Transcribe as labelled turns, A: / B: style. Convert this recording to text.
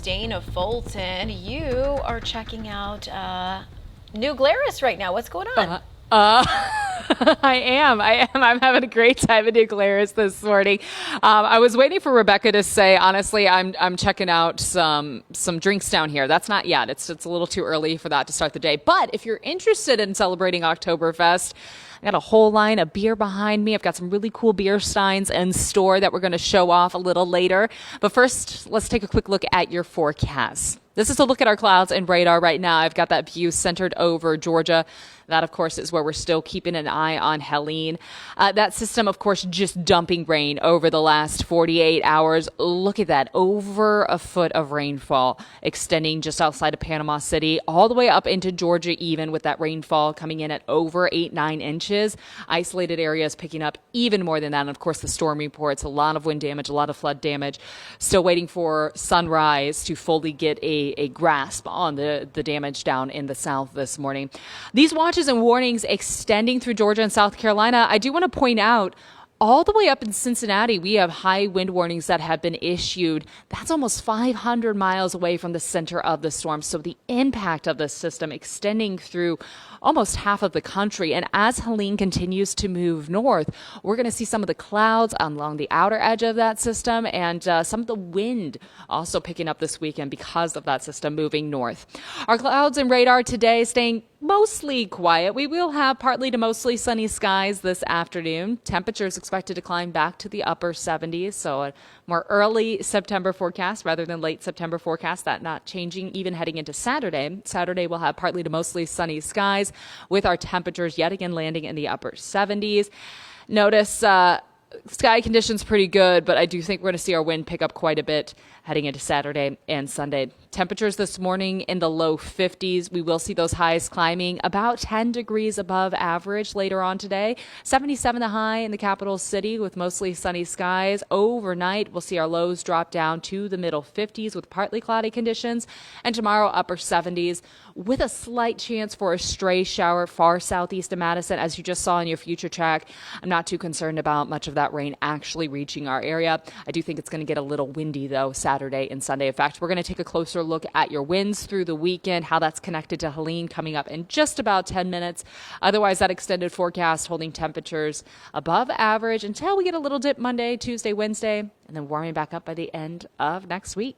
A: Dana Fulton. You are checking out New Glarus right now. What's going on?
B: I am. I'm having a great time at New Glarus this morning. I was waiting for Rebecca to say, honestly, I'm checking out some drinks down here. That's not yet. It's a little too early for that to start the day. But if you're interested in celebrating Oktoberfest, I got a whole line of beer behind me. I've got some really cool beer steins in store that we're going to show off a little later. But first, let's take a quick look at your forecast. This is a look at our clouds and radar right now. I've got that view centered over Georgia. That, of course, is where we're still keeping an eye on Helene. That system, of course, just dumping rain over the last 48 hours. Look at that, over a foot of rainfall extending just outside of Panama City, all the way up into Georgia, even with that rainfall coming in at over 8-9 inches. Isolated areas picking up even more than that. And, of course, the storm reports, a lot of wind damage, a lot of flood damage. Still waiting for sunrise to fully get a grasp on the damage down in the south this morning. These watches and warnings extending through Georgia and South Carolina. I do want to point out, all the way up in Cincinnati, we have high wind warnings that have been issued. That's almost 500 miles away from the center of the storm. So the impact of this system extending through almost half of the country. And as Helene continues to move north, we're going to see some of the clouds along the outer edge of that system and some of the wind also picking up this weekend because of that system moving north. Our clouds and radar today staying mostly quiet. We will have partly to mostly sunny skies this afternoon. Temperatures expected to climb back to the upper 70s, so a more early September forecast rather than late September forecast. That not changing even heading into Saturday. Saturday we'll have partly to mostly sunny skies with our temperatures yet again landing in the upper 70s. Notice sky conditions pretty good, but I do think we're going to see our wind pick up quite a bit heading into Saturday and Sunday. Temperatures this morning in the low 50s. We will see those highs climbing about 10 degrees above average later on today. 77 the high in the capital city with mostly sunny skies. Overnight, we'll see our lows drop down to the middle 50s with partly cloudy conditions. And tomorrow, upper 70s with a slight chance for a stray shower far southeast of Madison. As you just saw in your future track, I'm not too concerned about much of that rain actually reaching our area. I do think it's going to get a little windy, though, Saturday and Sunday. In fact, we're going to take a closer look at your winds through the weekend, how that's connected to Helene coming up in just about 10 minutes. Otherwise, that extended forecast holding temperatures above average until we get a little dip Monday, Tuesday, Wednesday, and then warming back up by the end of next week.